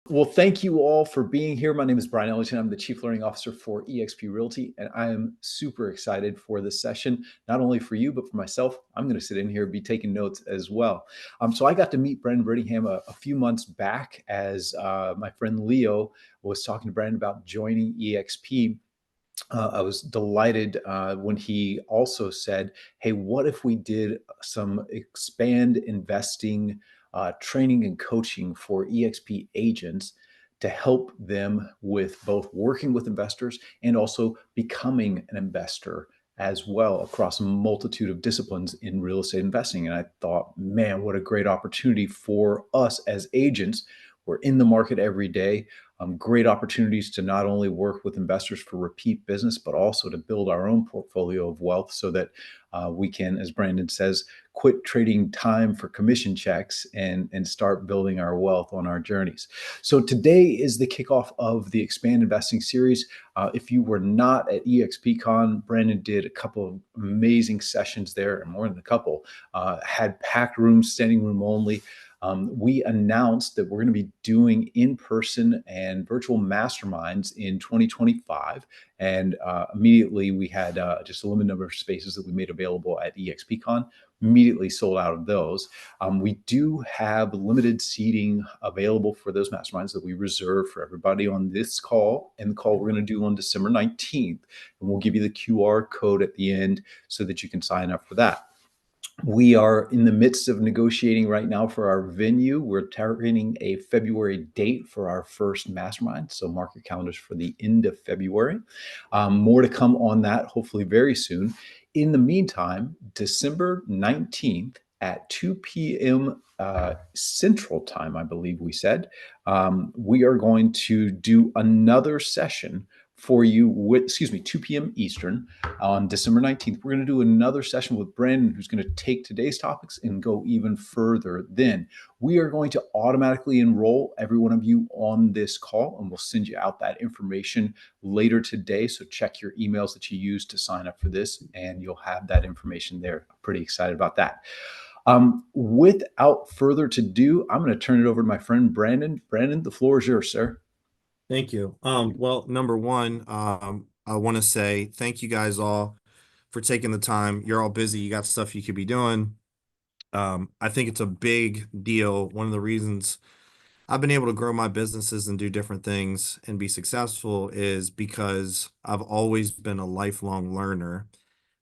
Well, thank you all for being here. My name is Brian Ellington. I'm the Chief Learning Officer for eXp Realty, and I am super excited for this session, not only for you, but for myself. I'm going to sit in here and be taking notes as well. So I got to meet Brandon Brittingham a few months back as my friend Leo was talking to Brandon about joining EXP. I was delighted when he also said, hey, what if we did some expand investing training and coaching for EXP agents to help them with both working with investors and also becoming an investor as well across a multitude of disciplines in real estate investing. And I thought, man, what a great opportunity for us as agents. We're in the market every day. Great opportunities to not only work with investors for repeat business, but also to build our own portfolio of wealth so that we can, as Brandon says, quit trading time for commission checks and start building our wealth on our journeys. So today is the kickoff of the Expand Investing series. If you were not at EXPCON, Brandon did a couple of amazing sessions there, and more than a couple, had packed rooms, standing room only. We announced that we're going to be doing in-person and virtual masterminds in 2025. And immediately we had just a limited number of spaces that we made available at eXpCon, immediately sold out of those. We do have limited seating available for those masterminds that we reserve for everybody on this call and the call we're going to do on December 19th. And we'll give you the QR code at the end so that you can sign up for that. We are in the midst of negotiating right now for our venue. We're targeting a February date for our first mastermind. So mark your calendars for the end of February. More to come on that, hopefully very soon. In the meantime, December 19th at 2 p.m. Central Time, I believe we said, we are going to do another session for you with, 2 p.m. Eastern on December 19th. We're going to do another session with Brandon, who's going to take today's topics and go even further. Then we are going to automatically enroll every one of you on this call, and we'll send you out that information later today. So check your emails that you use to sign up for this, and you'll have that information there. I'm pretty excited about that. Without further ado, I'm going to turn it over to my friend Brandon. Brandon, the floor is yours, sir. Thank you. Well, number one, I want to say thank you guys all for taking the time. You're all busy. You got stuff you could be doing. I think it's a big deal. One of the reasons I've been able to grow my businesses and do different things and be successful is because I've always been a lifelong learner.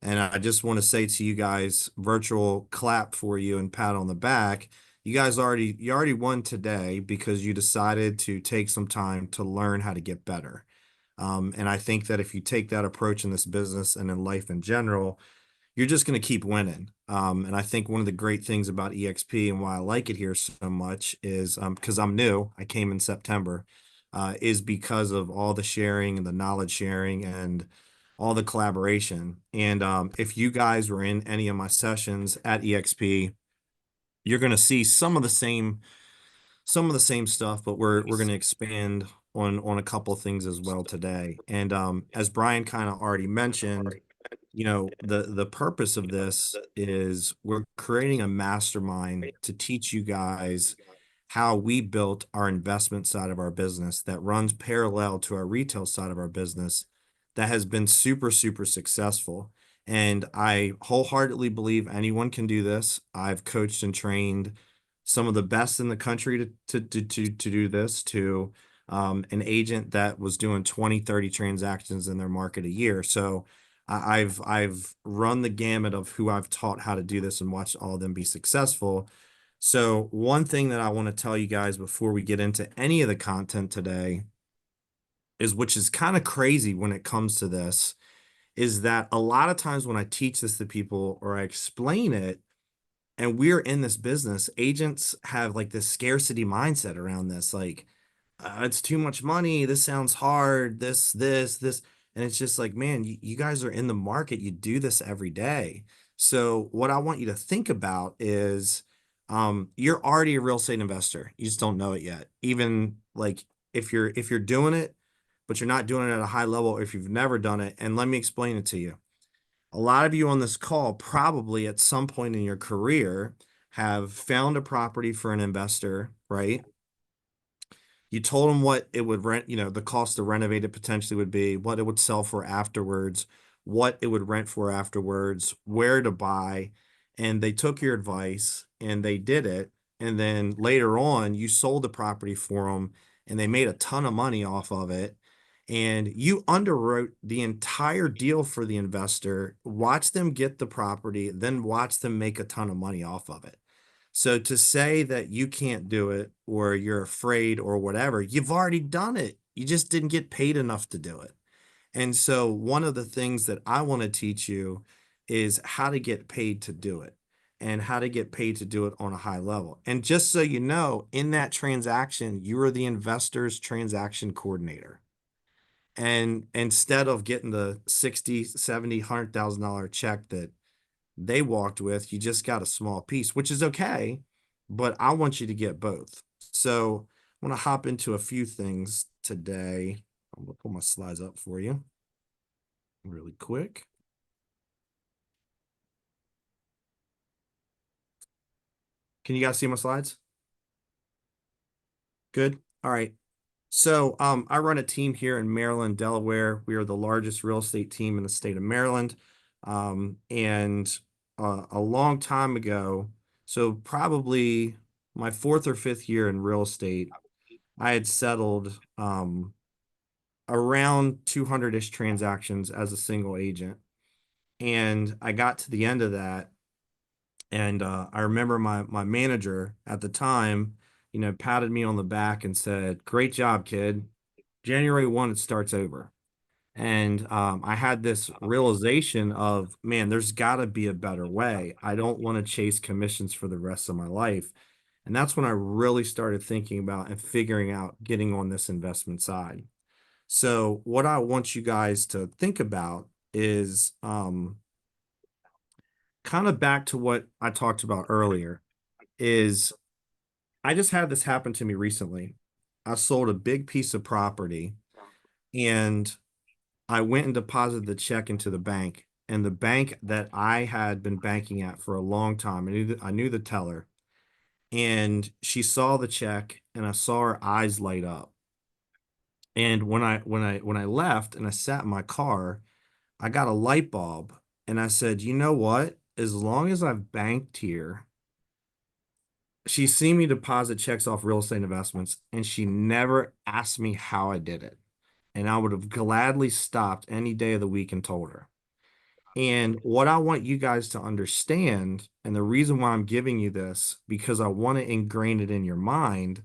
And I just want to say to you guys, virtual clap for you and pat on the back. You already won today because you decided to take some time to learn how to get better. And I think that if you take that approach in this business and in life in general, you're just going to keep winning. And I think one of the great things about EXP and why I like it here so much is because I'm new, I came in September, is because of all the sharing and the knowledge sharing and all the collaboration. And if you guys were in any of my sessions at EXP, you're going to see some of the same stuff, but we're going to expand on a couple of things as well today. And as Brian kind of already mentioned, the purpose of this is we're creating a mastermind to teach you guys how we built our investment side of our business that runs parallel to our retail side of our business that has been super, super successful. And I wholeheartedly believe anyone can do this. I've coached and trained some of the best in the country to do this, to an agent that was doing 20, 30 transactions in their market a year. So I've run the gamut of who I've taught how to do this and watched all of them be successful. So one thing that I want to tell you guys before we get into any of the content today is, which is kind of crazy when it comes to this, is that a lot of times when I teach this to people or I explain it, and we're in this business, agents have like this scarcity mindset around this, like, it's too much money. This sounds hard. This. And it's just like, man, you guys are in the market. You do this every day. So what I want you to think about is, you're already a real estate investor. You just don't know it yet. Even like if you're doing it, but you're not doing it at a high level, or if you've never done it. And let me explain it to you. A lot of you on this call probably at some point in your career have found a property for an investor, right? You told them what it would rent, the cost to renovate it potentially would be, what it would sell for afterwards, what it would rent for afterwards, where to buy. And they took your advice and they did it. And then later on, you sold the property for them and they made a ton of money off of it. And you underwrote the entire deal for the investor, watch them get the property, then watch them make a ton of money off of it. So to say that you can't do it or you're afraid or whatever, you've already done it. You just didn't get paid enough to do it. And so one of the things that I want to teach you is how to get paid to do it and how to get paid to do it on a high level. And just so you know, in that transaction, you are the investor's transaction coordinator. And instead of getting the 60, 70, $100,000 check that they walked with, you just got a small piece, which is okay, but I want you to get both. So I want to hop into a few things today. I'm gonna pull my slides up for you really quick. Can you guys see my slides? Good. All right. So I run a team here in Maryland, Delaware. We are the largest real estate team in the state of Maryland. And a long time ago, so probably my fourth or fifth year in real estate, I had settled around 200-ish transactions as a single agent. And I got to the end of that. And I remember my manager at the time, patted me on the back and said, "Great job, kid. January 1, it starts over." And I had this realization of, man, there's got to be a better way. I don't want to chase commissions for the rest of my life. And that's when I really started thinking about and figuring out getting on this investment side. So what I want you guys to think about is kind of back to what I talked about earlier, is I just had this happen to me recently. I sold a big piece of property and I went and deposited the check into the bank. And the bank that I had been banking at for a long time, I knew the teller, and she saw the check and I saw her eyes light up. And when I left and I sat in my car, I got a light bulb and I said, you know what? As long as I've banked here, she's seen me deposit checks off real estate investments and she never asked me how I did it. And I would have gladly stopped any day of the week and told her. And what I want you guys to understand, and the reason why I'm giving you this, because I want to ingrain it in your mind,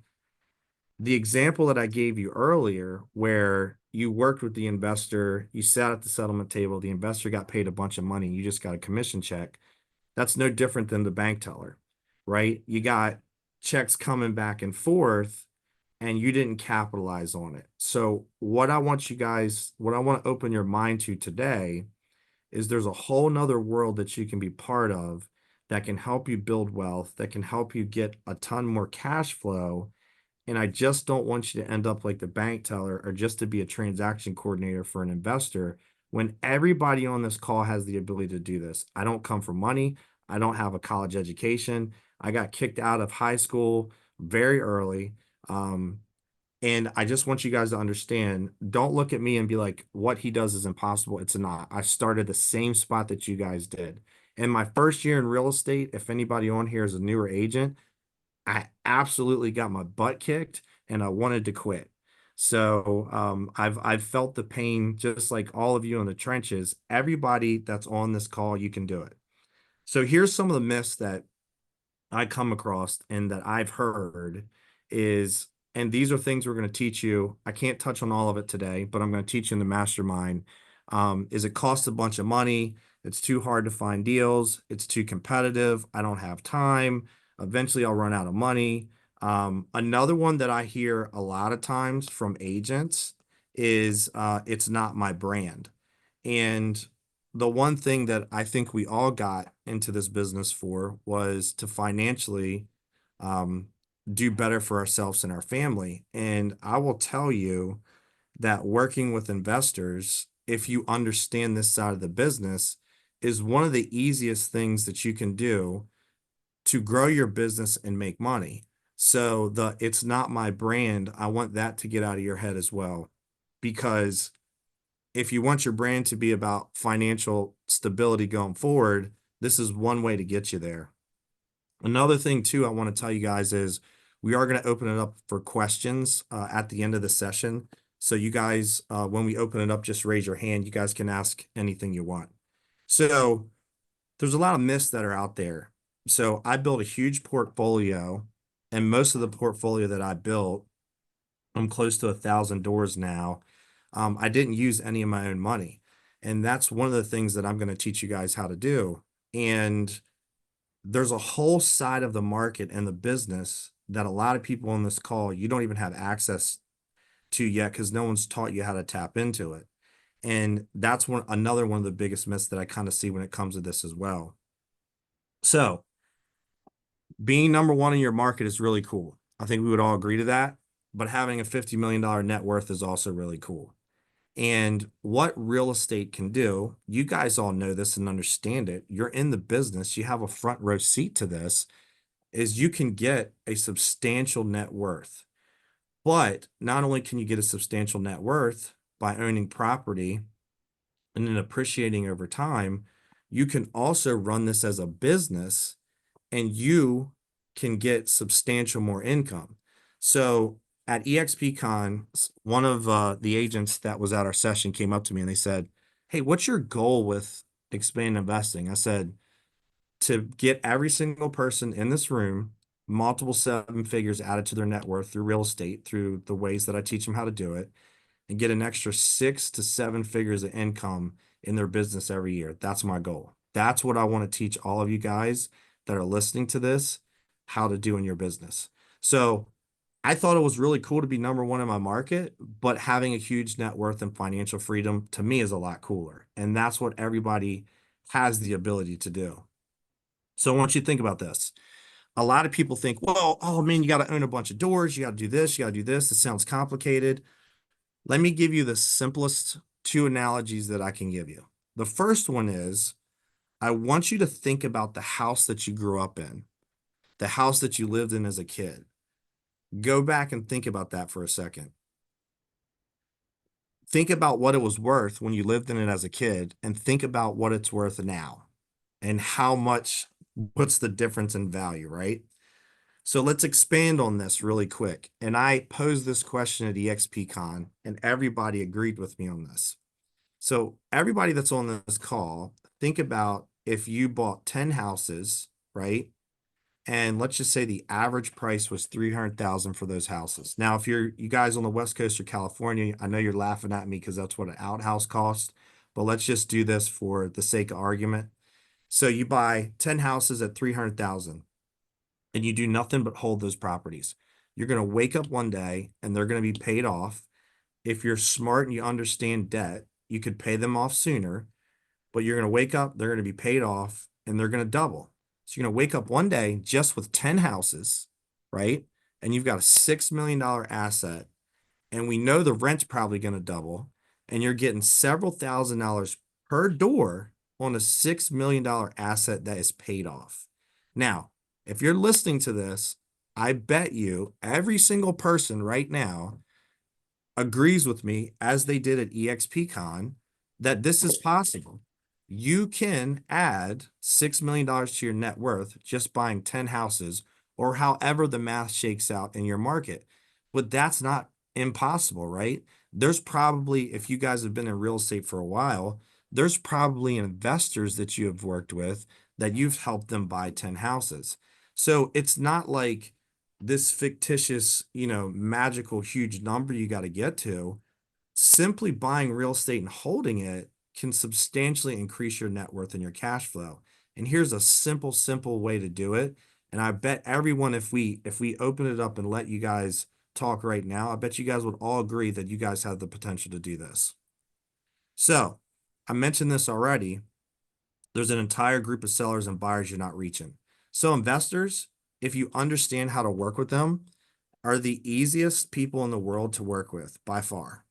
the example that I gave you earlier, where you worked with the investor, you sat at the settlement table, the investor got paid a bunch of money, you just got a commission check. That's no different than the bank teller, right? You got checks coming back and forth and you didn't capitalize on it. So what I want to open your mind to today is there's a whole nother world that you can be part of that can help you build wealth, that can help you get a ton more cash flow. And I just don't want you to end up like the bank teller or just to be a transaction coordinator for an investor when everybody on this call has the ability to do this. I don't come from money. I don't have a college education. I got kicked out of high school very early. And I just want you guys to understand, don't look at me and be like, what he does is impossible. It's not. I started the same spot that you guys did. In my first year in real estate, if anybody on here is a newer agent, I absolutely got my butt kicked and I wanted to quit. So I've felt the pain just like all of you in the trenches. Everybody that's on this call, you can do it. So here's some of the myths that I come across and that I've heard is, and these are things we're going to teach you. I can't touch on all of it today, but I'm going to teach you in the mastermind. Is it costs a bunch of money? It's too hard to find deals. It's too competitive. I don't have time. Eventually I'll run out of money. Another one that I hear a lot of times from agents is it's not my brand. And the one thing that I think we all got into this business for was to financially um, do better for ourselves and our family. And I will tell you that working with investors, if you understand this side of the business, is one of the easiest things that you can do to grow your business and make money. So the it's not my brand, I want that to get out of your head as well. Because if you want your brand to be about financial stability going forward, this is one way to get you there. Another thing too, I want to tell you guys is we are going to open it up for questions at the end of the session. So you guys, when we open it up, just raise your hand. You guys can ask anything you want. So there's a lot of myths that are out there. So I built a huge portfolio, and most of the portfolio that I built, I'm close to 1,000 doors now. I didn't use any of my own money. And that's one of the things that I'm going to teach you guys how to do. And there's a whole side of the market and the business that a lot of people on this call, you don't even have access to yet because no one's taught you how to tap into it. And that's another one of the biggest myths that I kind of see when it comes to this as well. So being number one in your market is really cool. I think we would all agree to that. But having a $50 million net worth is also really cool. And what real estate can do, you guys all know this and understand it. You're in the business, you have a front row seat to this, is you can get a substantial net worth. But not only can you get a substantial net worth by owning property and then appreciating over time, you can also run this as a business and you can get substantial more income. So at EXPCON, one of the agents that was at our session came up to me and they said, "Hey, what's your goal with expand investing?" I said, "To get every single person in this room multiple seven figures added to their net worth through real estate, through the ways that I teach them how to do it, and get an extra 6 to 7 figures of income in their business every year. That's my goal. That's what I want to teach all of you guys that are listening to this, how to do in your business." So I thought it was really cool to be number one in my market, but having a huge net worth and financial freedom to me is a lot cooler. And that's what everybody has the ability to do. So I want you to think about this. A lot of people think, well, oh man, you got to own a bunch of doors. You got to do this. You got to do this. It sounds complicated. Let me give you the simplest two analogies that I can give you. The first one is I want you to think about the house that you grew up in, the house that you lived in as a kid. Go back and think about that for a second. Think about what it was worth when you lived in it as a kid and think about what it's worth now and how much, what's the difference in value, right? So let's expand on this really quick. And I posed this question at EXPCON and everybody agreed with me on this. So everybody that's on this call, think about if you bought 10 houses, right? And let's just say the average price was 300,000 for those houses. Now, if you guys on the West Coast or California, I know you're laughing at me because that's what an outhouse costs, but let's just do this for the sake of argument. So you buy 10 houses at 300,000 and you do nothing but hold those properties. You're going to wake up one day and they're going to be paid off. If you're smart and you understand debt, you could pay them off sooner, but you're going to wake up, they're going to be paid off and they're going to double. So you're going to wake up one day just with 10 houses, right? And you've got a $6 million asset. And we know the rent's probably going to double. And you're getting several $1,000s per door on a $6 million asset that is paid off. Now, if you're listening to this, I bet you every single person right now agrees with me, as they did at EXPCon, that this is possible. You can add $6 million to your net worth just buying 10 houses or however the math shakes out in your market. But that's not impossible, right? There's probably, if you guys have been in real estate for a while, there's probably investors that you have worked with that you've helped them buy 10 houses. So it's not like this fictitious, magical huge number you got to get to. Simply buying real estate and holding it can substantially increase your net worth and your cash flow. And here's a simple way to do it. And I bet everyone, if we open it up and let you guys talk right now, I bet you guys would all agree that you guys have the potential to do this. So I mentioned this already. There's an entire group of sellers and buyers you're not reaching. So investors, if you understand how to work with them, are the easiest people in the world to work with by far.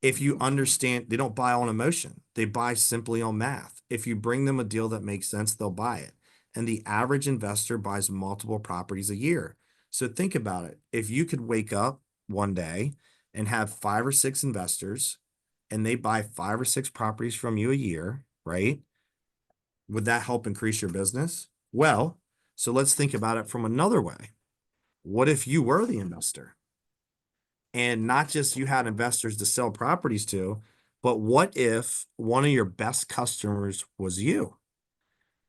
If you understand, they don't buy on emotion. They buy simply on math. If you bring them a deal that makes sense, they'll buy it. And the average investor buys multiple properties a year. So think about it. If you could wake up one day and have 5 or 6 investors and they buy 5 or 6 properties from you a year, right? Would that help increase your business? Well, so let's think about it from another way. What if you were the investor and not just you had investors to sell properties to, but what if one of your best customers was you?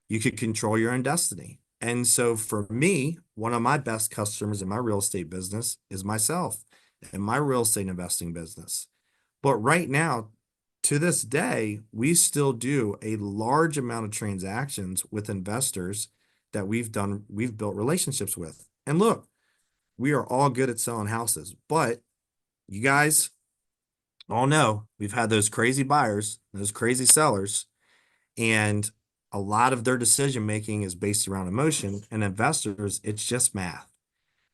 You could control your own destiny. And so for me, one of my best customers in my real estate business is myself and my real estate investing business. But right now, to this day, we still do a large amount of transactions with investors that we've built relationships with. And look, we are all good at selling houses, but you guys all know we've had those crazy buyers, those crazy sellers, and a lot of their decision making is based around emotion. And investors, it's just math.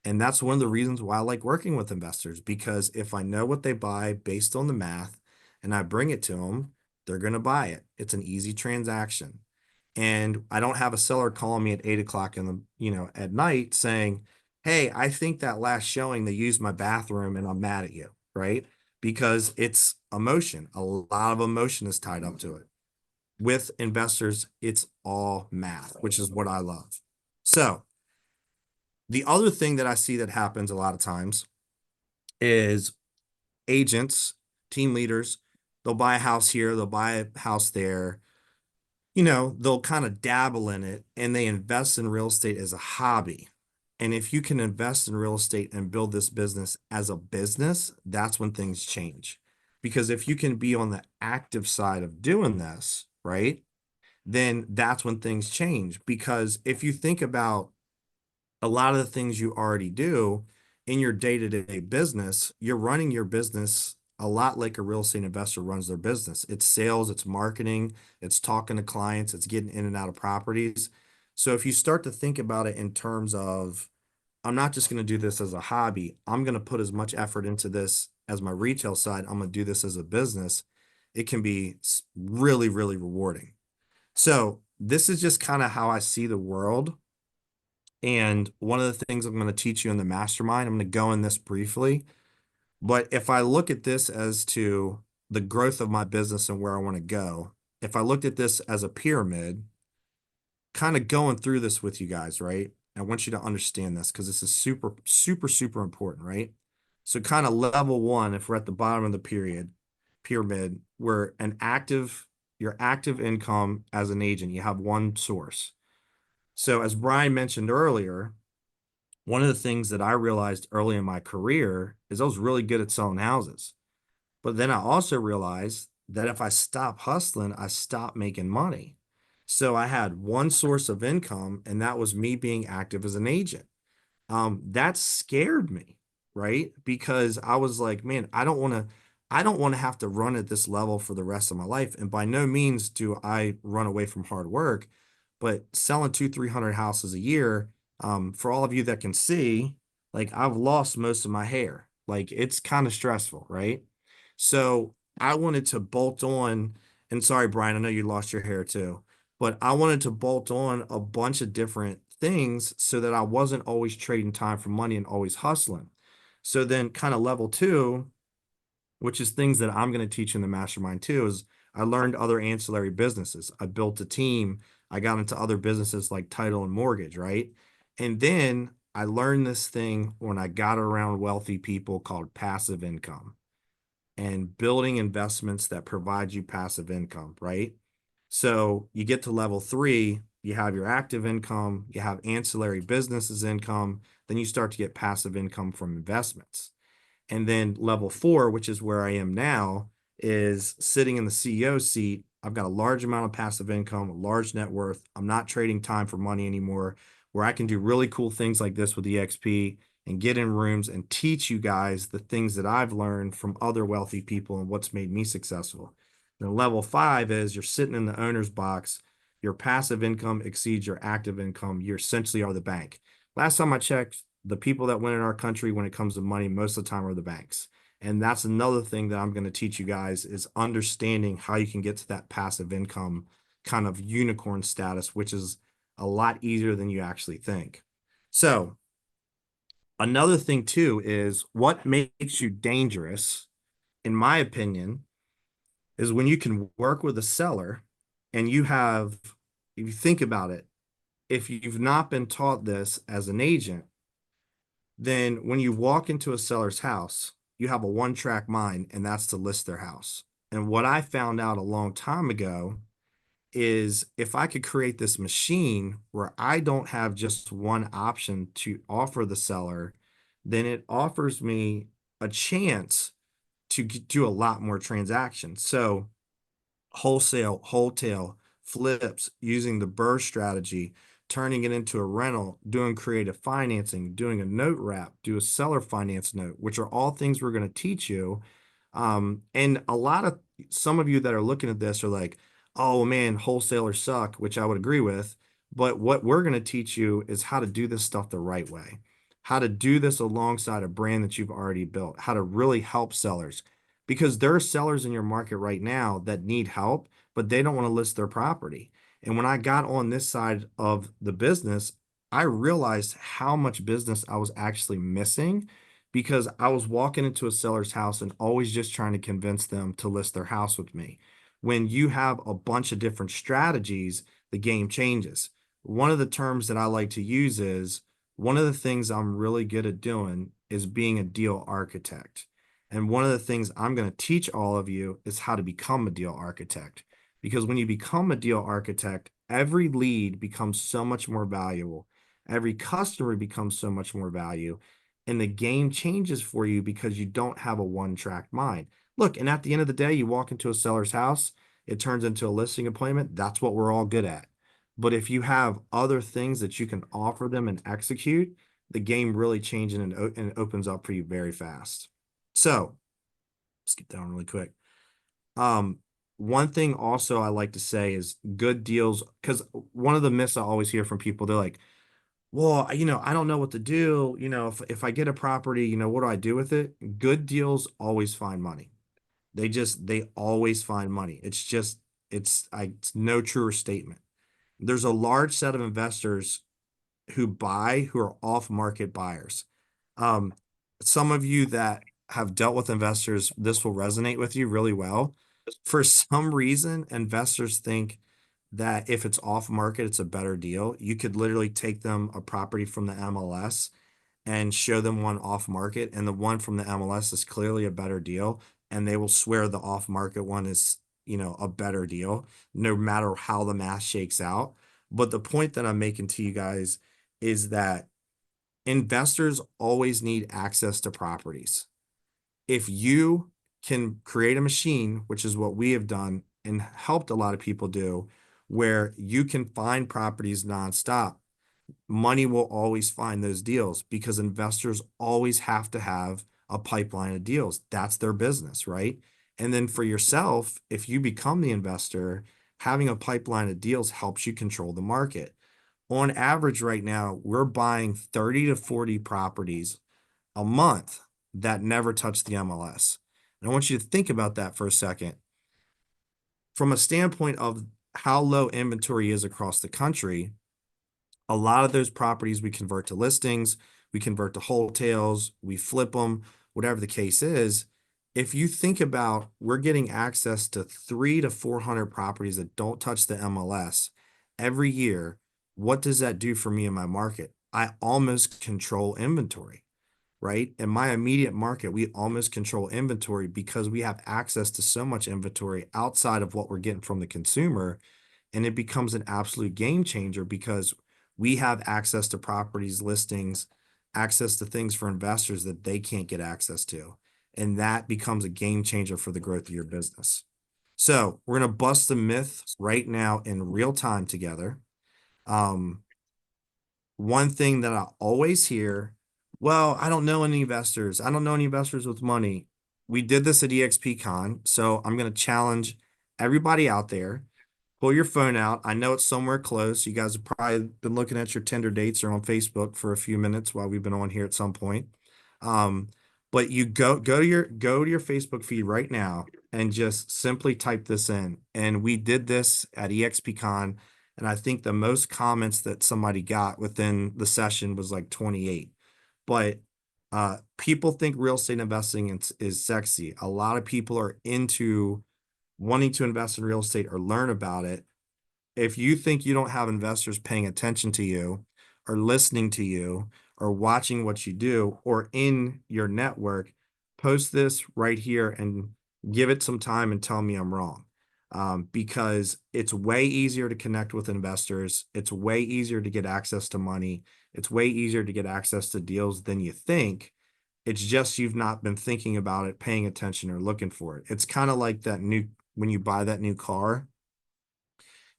And that's one of the reasons why I like working with investors, because if I know what they buy based on the math and I bring it to them, they're going to buy it. It's an easy transaction. And I don't have a seller calling me at 8 o'clock in the, at night saying, hey, I think that last showing they used my bathroom and I'm mad at you, right? Because it's emotion. A lot of emotion is tied up to it. With investors, it's all math, which is what I love. So the other thing that I see that happens a lot of times is agents, team leaders, they'll buy a house here, they'll buy a house there, they'll kind of dabble in it and they invest in real estate as a hobby. And if you can invest in real estate and build this business as a business, that's when things change. Because if you can be on the active side of doing this, right, then that's when things change. Because if you think about a lot of the things you already do in your day-to-day business, you're running your business a lot like a real estate investor runs their business. It's sales, it's marketing, it's talking to clients, it's getting in and out of properties. So if you start to think about it in terms of, I'm not just going to do this as a hobby, I'm going to put as much effort into this as my retail side, I'm going to do this as a business, it can be really, really rewarding. So this is just kind of how I see the world. And one of the things I'm going to teach you in the mastermind, I'm going to go in this briefly. But if I look at this as to the growth of my business and where I want to go, if I looked at this as a pyramid, kind of going through this with you guys, right? I want you to understand this because this is super, super, super important, right? So kind of level one, if we're at the bottom of the pyramid, where your active income as an agent, you have one source. So as Brian mentioned earlier, one of the things that I realized early in my career is I was really good at selling houses. But then I also realized that if I stop hustling, I stop making money. So I had one source of income, and that was me being active as an agent. That scared me, right? Because I was like, man, I don't want to have to run at this level for the rest of my life. And by no means do I run away from hard work, but selling 300 houses a year, for all of you that can see, like I've lost most of my hair. Like it's kind of stressful, right? So I wanted to bolt on, and sorry, Brian, I know you lost your hair too, but I wanted to bolt on a bunch of different things so that I wasn't always trading time for money and always hustling. So then kind of level two, which is things that I'm going to teach in the mastermind too, is I learned other ancillary businesses. I built a team. I got into other businesses like title and mortgage, right? And then I learned this thing when I got around wealthy people called passive income and building investments that provide you passive income, right? So you get to level three, you have your active income, you have ancillary businesses income, then you start to get passive income from investments. And then level four, which is where I am now, is sitting in the CEO seat. I've got a large amount of passive income, a large net worth. I'm not trading time for money anymore, where I can do really cool things like this with EXP and get in rooms and teach you guys the things that I've learned from other wealthy people and what's made me successful. Then level five is you're sitting in the owner's box. Your passive income exceeds your active income. You essentially are the bank. Last time I checked, the people that win in our country when it comes to money most of the time are the banks. And that's another thing that I'm going to teach you guys is understanding how you can get to that passive income kind of unicorn status, which is a lot easier than you actually think. So Another thing too is what makes you dangerous, in my opinion, is when you can work with a seller and you have, if you think about it, if you've not been taught this as an agent, then when you walk into a seller's house, you have a one-track mind, and that's to list their house. And what I found out a long time ago is if I could create this machine where I don't have just one option to offer the seller, then it offers me a chance to do a lot more transactions. So wholesale, wholetail, flips, using the BRRRR strategy, turning it into a rental, doing creative financing, doing a note wrap, do a seller finance note, which are all things we're going to teach you. And a lot of some of you that are looking at this are like, oh man, wholesalers suck, which I would agree with. But what we're going to teach you is how to do this stuff the right way, how to do this alongside a brand that you've already built, how to really help sellers because there are sellers in your market right now that need help, but they don't want to list their property. And when I got on this side of the business, I realized how much business I was actually missing because I was walking into a seller's house and always just trying to convince them to list their house with me. When you have a bunch of different strategies, the game changes. One of the terms that I like to use is one of the things I'm really good at doing is being a deal architect. And one of the things I'm going to teach all of you is how to become a deal architect. Because when you become a deal architect, every lead becomes so much more valuable. Every customer becomes so much more value. And the game changes for you because you don't have a one-track mind. Look, and at the end of the day, you walk into a seller's house, it turns into a listing appointment. That's what we're all good at. But if you have other things that you can offer them and execute, the game really changes and opens up for you very fast. So let's get that one really quick. Um, One thing also I like to say is good deals, because one of the myths I always hear from people, they're like, well, I don't know what to do. If I get a property, what do I do with it? Good deals always find money. They always find money. It's no truer statement. There's a large set of investors who are off-market buyers. Um, some of you that have dealt with investors, this will resonate with you really well. For some reason, investors think that if it's off market, it's a better deal. You could literally take them a property from the MLS and show them one off market, and the one from the MLS is clearly a better deal, and they will swear the off market one is, a better deal, no matter how the math shakes out. But the point that I'm making to you guys is that investors always need access to properties. If you can create a machine, which is what we have done and helped a lot of people do, where you can find properties nonstop, money will always find those deals because investors always have to have a pipeline of deals. That's their business, right? And then for yourself, if you become the investor, having a pipeline of deals helps you control the market. On average, right now, we're buying 30 to 40 properties a month that never touch the MLS. And I want you to think about that for a second. From a standpoint of how low inventory is across the country, a lot of those properties we convert to listings, we convert to wholesales, we flip them, whatever the case is. If you think about we're getting access to 300 to 400 properties that don't touch the MLS every year, what does that do for me in my market? I almost control inventory, right? In my immediate market, we almost control inventory because we have access to so much inventory outside of what we're getting from the consumer. And it becomes an absolute game changer because we have access to properties, listings, access to things for investors that they can't get access to. And that becomes a game changer for the growth of your business. So we're going to bust the myth right now in real time together. One thing that I always hear, well, I don't know any investors. I don't know any investors with money. We did this at EXPCON. So I'm going to challenge everybody out there. Pull your phone out. I know it's somewhere close. You guys have probably been looking at your Tinder dates or on Facebook for a few minutes while we've been on here at some point. Um, but you go to your Facebook feed right now and just simply type this in. And we did this at EXPCon, and I think the most comments that somebody got within the session was like 28. But People think real estate investing is sexy. A lot of people are into wanting to invest in real estate or learn about it. If you think you don't have investors paying attention to you or listening to you or watching what you do or in your network, post this right here and give it some time and tell me I'm wrong. Because it's way easier to connect with investors. It's way easier to get access to money. It's way easier to get access to deals than you think. It's just you've not been thinking about it, paying attention, or looking for it. It's kind of like that new, when you buy that new car,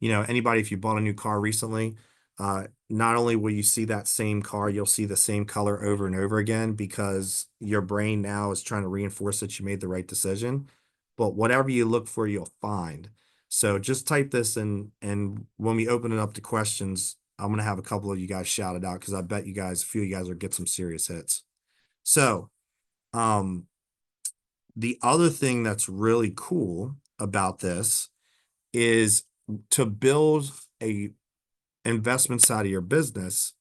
anybody, if you bought a new car recently, not only will you see that same car, you'll see the same color over and over again because your brain now is trying to reinforce that you made the right decision. But whatever you look for, you'll find. So just type this in, and when we open it up to questions, I'm going to have a couple of you guys shout it out because I bet a few of you guys will get some serious hits. So, the other thing that's really cool about this is to build a investment side of your business,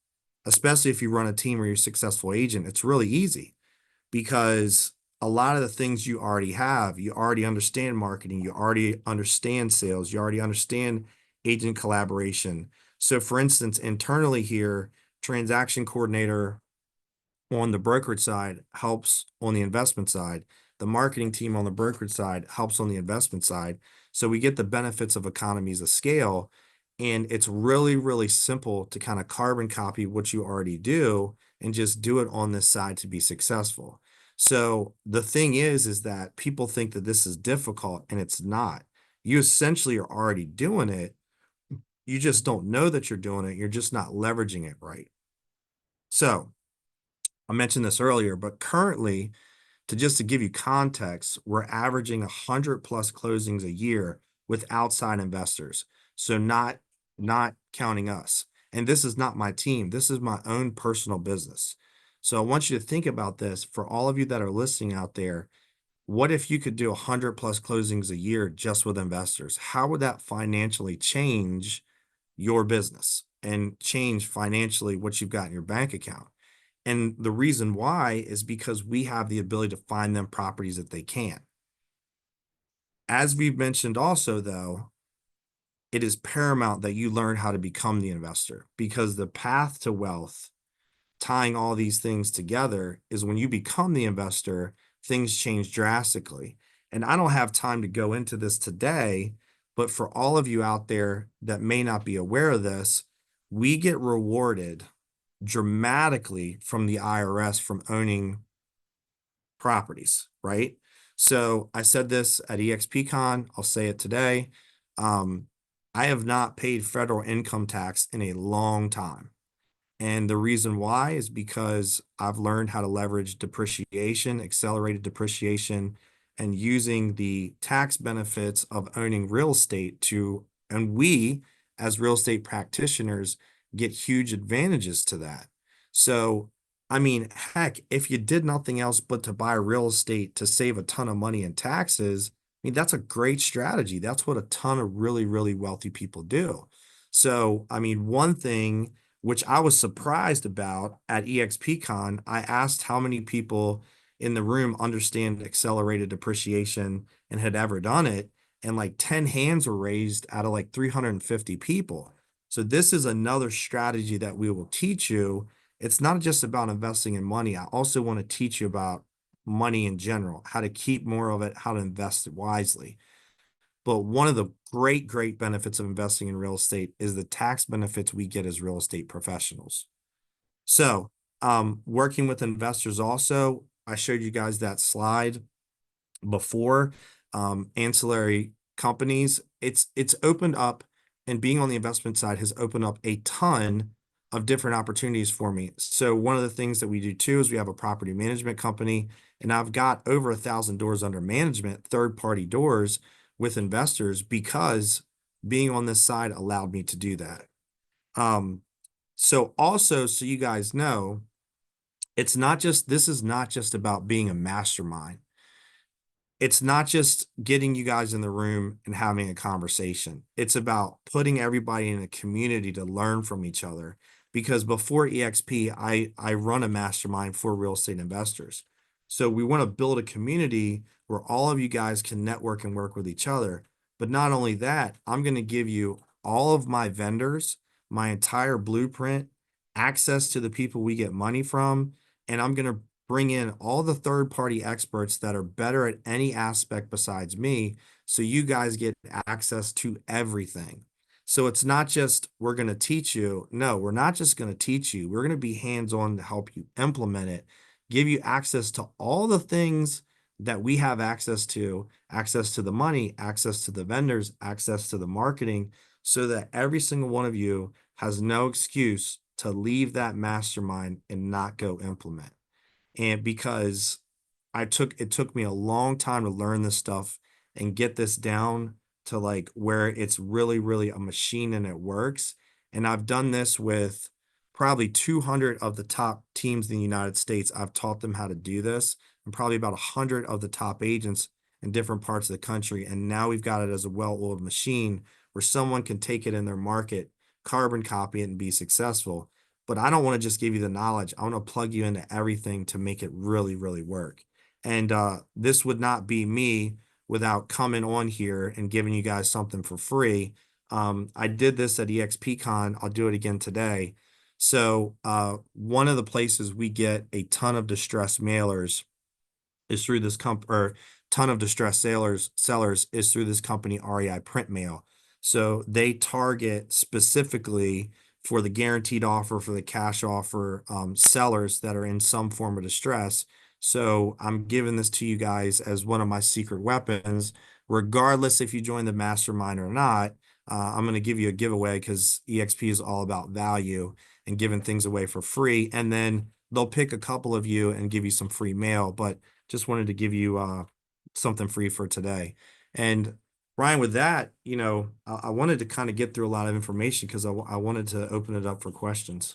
especially if you run a team or you're a successful agent. It's really easy because a lot of the things you already have, you already understand marketing, you already understand sales, you already understand agent collaboration. So for instance, internally here, transaction coordinator on the brokerage side helps on the investment side. The marketing team on the brokerage side helps on the investment side. So we get the benefits of economies of scale. And it's really, really simple to kind of carbon copy what you already do and just do it on this side to be successful. So the thing is that people think that this is difficult, and it's not. You essentially are already doing it. You just don't know that you're doing it. You're just not leveraging it right. So I mentioned this earlier, but currently, to give you context, we're averaging 100 plus closings a year with outside investors. So not counting us. And this is not my team. This is my own personal business. So I want you to think about this for all of you that are listening out there. What if you could do 100 plus closings a year just with investors? How would that financially change your business and change financially what you've got in your bank account? And the reason why is because we have the ability to find them properties that they can. As we've mentioned also, though, it is paramount that you learn how to become the investor, because the path to wealth, tying all these things together, is when you become the investor, things change drastically. And I don't have time to go into this today, but for all of you out there that may not be aware of this, we get rewarded dramatically from the IRS from owning properties, right? So I said this at EXPCON, I'll say it today. I have not paid federal income tax in a long time. And the reason why is because I've learned how to leverage depreciation, accelerated depreciation, and using the tax benefits of owning real estate and we, as real estate practitioners, get huge advantages to that. So, I mean, heck, if you did nothing else but to buy real estate to save a ton of money in taxes, I mean, that's a great strategy. That's what a ton of really, really wealthy people do. So, I mean, one thing which I was surprised about at EXPCon, I asked how many people in the room understand accelerated depreciation and had ever done it. And like 10 hands were raised out of like 350 people. So this is another strategy that we will teach you. It's not just about investing in money. I also want to teach you about money in general, how to keep more of it, how to invest it wisely. But one of the great, great benefits of investing in real estate is the tax benefits we get as real estate professionals. So, working with investors also, I showed you guys that slide before. Ancillary companies, it's opened up, and being on the investment side has opened up a ton of different opportunities for me. So one of the things that we do too is we have a property management company, and I've got over 1,000 doors under management, third-party doors with investors, because being on this side allowed me to do that. So also, so you guys know, this is not just about being a mastermind. It's not just getting you guys in the room and having a conversation. It's about putting everybody in a community to learn from each other, because before EXP, I run a mastermind for real estate investors. So we want to build a community where all of you guys can network and work with each other. But not only that, I'm going to give you all of my vendors, my entire blueprint, access to the people we get money from, and I'm going to bring in all the third-party experts that are better at any aspect besides me, so you guys get access to everything. So it's not just we're going to teach you. No, we're not just going to teach you. We're going to be hands-on to help you implement it, give you access to all the things that we have access to the money, access to the vendors, access to the marketing, so that every single one of you has no excuse to leave that mastermind and not go implement. And because it took me a long time to learn this stuff and get this down to like where it's really, really a machine and it works. And I've done this with probably 200 of the top teams in the United States. I've taught them how to do this, and probably about 100 of the top agents in different parts of the country. And now we've got it as a well-oiled machine where someone can take it in their market, carbon copy it, and be successful. But I don't want to just give you the knowledge. I want to plug you into everything to make it really, really work. And this would not be me without coming on here and giving you guys something for free. I did this at EXPCON. I'll do it again today. So one of the places we get a ton of distressed mailers is through this or ton of distressed sellers is through this company, REI Print Mail. So they target specifically for the guaranteed offer, for the cash offer, sellers that are in some form of distress. So I'm giving this to you guys as one of my secret weapons, regardless if you join the mastermind or not. I'm going to give you a giveaway because EXP is all about value and giving things away for free. And then they'll pick a couple of you and give you some free mail. But just wanted to give you something free for today. And Brian, with that, I wanted to kind of get through a lot of information because I wanted to open it up for questions.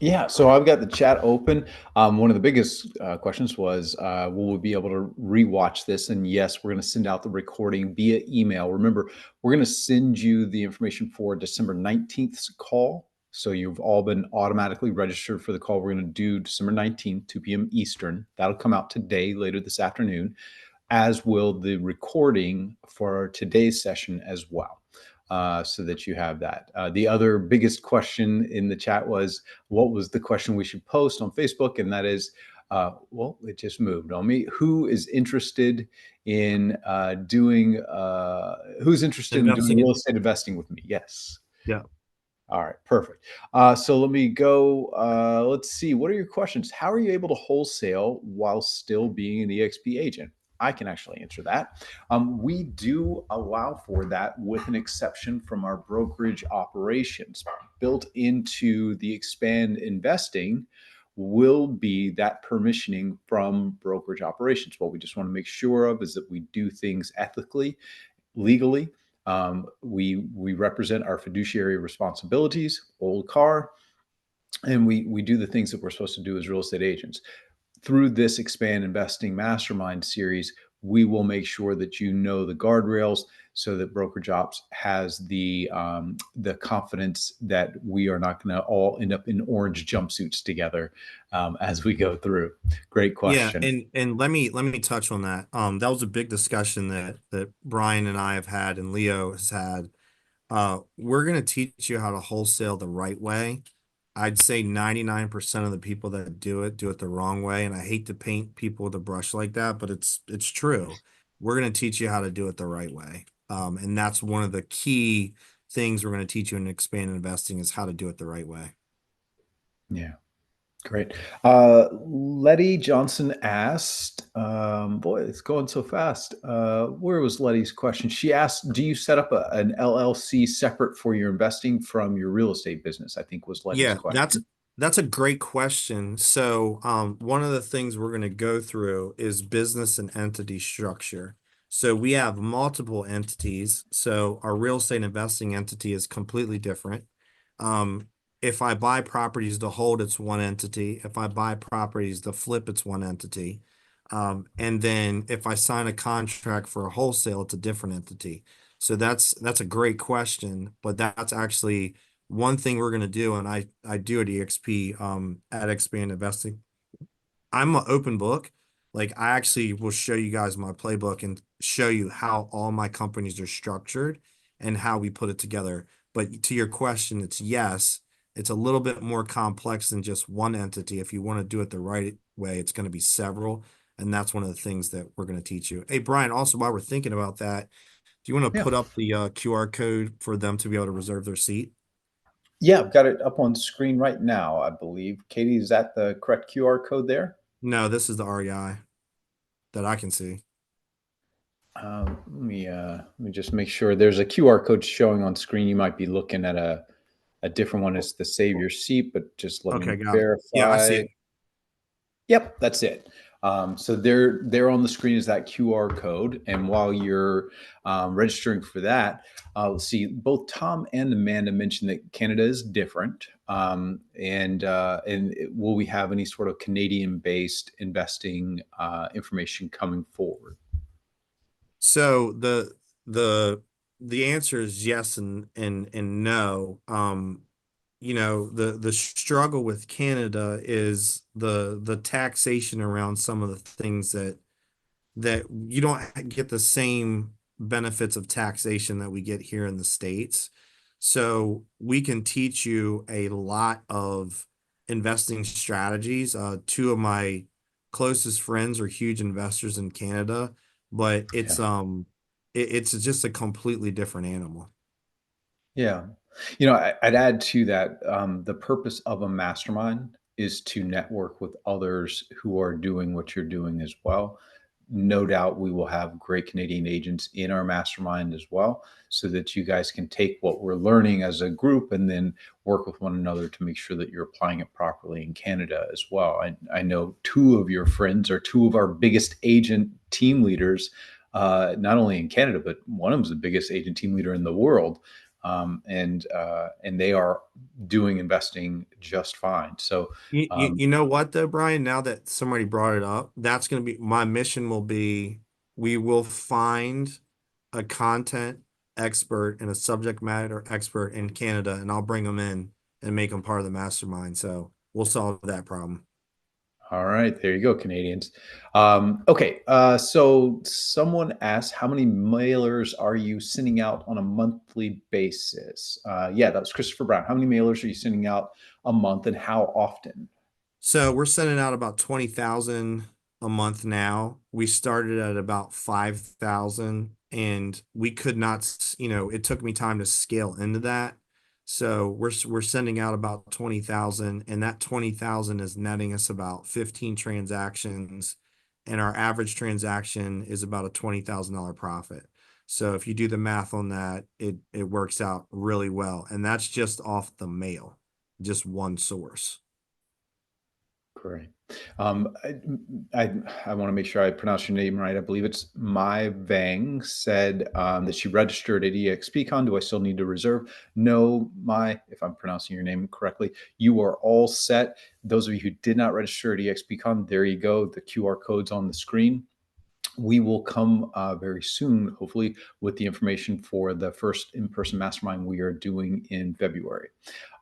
Yeah, so I've got the chat open. One of the biggest questions was, will we be able to rewatch this? And yes, we're going to send out the recording via email. Remember, we're going to send you the information for December 19th's call. So you've all been automatically registered for the call we're going to do December 19th, 2 p.m. Eastern. That'll come out today, later this afternoon, as will the recording for today's session as well. So that you have that. The other biggest question in the chat was, what was the question we should post on Facebook? And that is, well, it just moved on me. Who is interested in who's interested in doing real estate investing with me? Yes. Yeah. All right, perfect. So let me go. Let's see. What are your questions? How are you able to wholesale while still being an EXP agent? I can actually answer that. We do allow for that with an exception from our brokerage operations. Built into the eXpand investing will be that permissioning from brokerage operations. What we just want to make sure of is that we do things ethically, legally. We represent our fiduciary responsibilities, old car, and we do the things that we're supposed to do as real estate agents. Through this eXpand Investing Mastermind series, we will make sure that you know the guardrails so that Brokerage Ops has the confidence that we are not going to all end up in orange jumpsuits together as we go through. Great question. Yeah, and let me touch on that. That was a big discussion that Brian and I have had and Leo has had. We're going to teach you how to wholesale the right way. I'd say 99% of the people that do it the wrong way. And I hate to paint people with a brush like that, but it's true. We're going to teach you how to do it the right way. And that's one of the key things we're going to teach you in eXpand Investing is how to do it the right way. Yeah. Great. Letty Johnson asked, boy, it's going so fast. Where was Letty's question? She asked, do you set up an LLC separate for your investing from your real estate business? I think was Letty's question. That's a great question. So one of the things we're going to go through is business and entity structure. So we have multiple entities. So our real estate investing entity is completely different. If I buy properties to hold, it's one entity. If I buy properties to flip, it's one entity. And then if I sign a contract for a wholesale, it's a different entity. So that's a great question, but that's actually one thing we're going to do. And I do at EXP, at Expand Investing. I'm an open book. Like I actually will show you guys my playbook and show you how all my companies are structured and how we put it together. But to your question, it's yes, it's a little bit more complex than just one entity. If you want to do it the right way, it's going to be several. And that's one of the things that we're going to teach you. Hey, Brian, also while we're thinking about that, do you want to Yeah. put up the QR code for them to be able to reserve their seat? Yeah, I've got it up on screen right now, I believe. Katie, is that the correct QR code there? No, this is the REI that I can see. Let me just make sure. There's a QR code showing on screen. You might be looking at a different one. It's the save your seat, but just let me Okay, got it. Yeah, I see verify. it. Yep, that's it. So there on the screen is that QR code, and while you're registering for that, let's see. Both Tom and Amanda mentioned that Canada is different, will we have any sort of Canadian-based investing information coming forward? So the the answer is yes and no. The struggle with Canada is the taxation around some of the things that you don't get the same benefits of taxation that we get here in the States. So we can teach you a lot of investing strategies. Two of my closest friends are huge investors in Canada, but Yeah. it's just a completely different animal. Yeah. I'd add to that, the purpose of a mastermind is to network with others who are doing what you're doing as well. No doubt we will have great Canadian agents in our mastermind as well, so that you guys can take what we're learning as a group and then work with one another to make sure that you're applying it properly in Canada as well. I know two of your friends are two of our biggest agent team leaders, not only in Canada, but one of them is the biggest agent team leader in the world, and they are doing investing just fine. So, You know what though, Brian? Now that somebody brought it up, that's going to be my mission will be we will find a content expert and a subject matter expert in Canada, and I'll bring them in and make them part of the mastermind. So we'll solve that problem. all right, there you go, Canadians. Okay, so someone asked, how many mailers are you sending out on a monthly basis? Yeah, that was Christopher Brown. How many mailers are you sending out a month, and how often? So we're sending out about 20,000 a month now. We started at about 5,000 and we could not, it took me time to scale into that. So we're sending out about 20,000 and that 20,000 is netting us about 15 transactions and our average transaction is about a $20,000 profit. So if you do the math on that, it works out really well. And that's just off the mail, just one source. Great. Um, I, I want to make sure I pronounce your name right. I believe it's Mai Vang said that she registered at EXPCON. Do I still need to reserve? No, Mai, if I'm pronouncing your name correctly, you are all set. Those of you who did not register at EXPCON, there you go. The QR code's on the screen. We will come very soon, hopefully, with the information for the first in-person mastermind we are doing in February.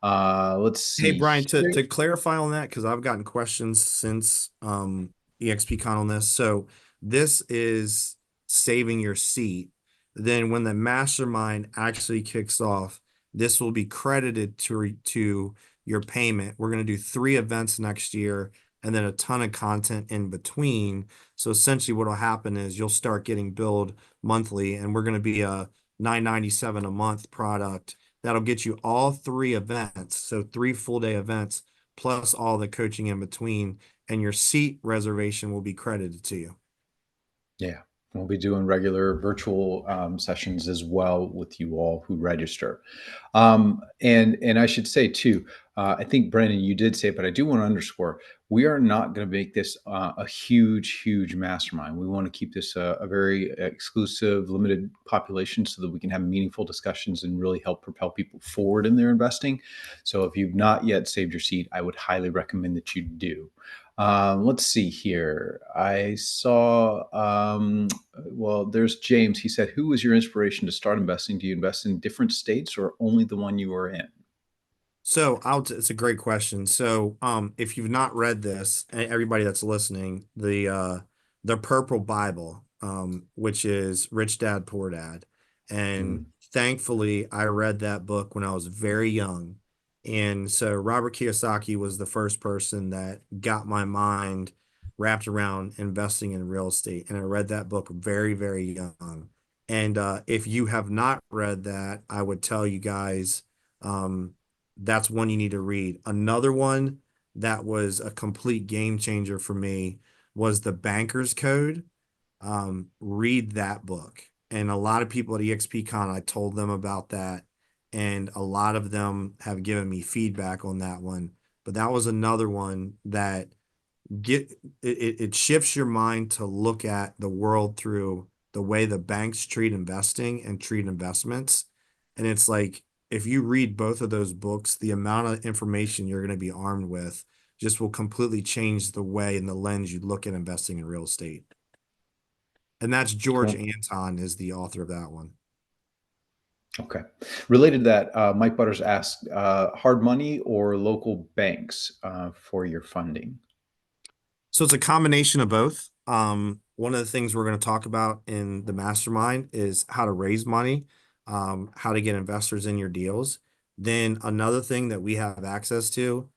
Let's Hey, see Brian, here. to clarify on that, because I've gotten questions since EXPCon on this. So this is saving your seat. Then when the mastermind actually kicks off, this will be credited to your payment. We're going to do 3 events next year and then a ton of content in between. So essentially what will happen is you'll start getting billed monthly and we're going to be a $9.97 a month product that'll get you all 3 events. So 3 full-day events plus all the coaching in between, and your seat reservation will be credited to you. Yeah, we'll be doing regular virtual sessions as well with you all who register. And I should say too, I think Brandon, you did say it, but I do want to underscore: we are not going to make this a huge mastermind. We want to keep this a very exclusive, limited population, so that we can have meaningful discussions and really help propel people forward in their investing. So if you've not yet saved your seat, I would highly recommend that you do. Let's see here. I saw, well, there's James. He said, who was your inspiration to start investing? Do you invest in different states or only the one you were in? So it's a great question. So if you've not read this, everybody that's listening, the Purple Bible, which is Rich Dad Poor Dad. And Mm, thankfully I read that book when I was very young. And so Robert Kiyosaki was the first person that got my mind wrapped around investing in real estate. And I read that book very, very young. And if you have not read that, I would tell you guys, that's one you need to read. Another one that was a complete game changer for me was The Banker's Code. Read that book. And a lot of people at EXPCON, I told them about that, and a lot of them have given me feedback on that one. But that was another one that get it shifts your mind to look at the world through the way the banks treat investing and treat investments. And it's like if you read both of those books, the amount of information you're going to be armed with just will completely change the way and the lens you look at investing in real estate. And that's George cool. Anton is the author of that one. Okay. Related to that, Mike Butters asked, hard money or local banks for your funding? So it's a combination of both. One of the things we're going to talk about in the mastermind is how to raise money, how to get investors in your deals. Then another thing that we have access to,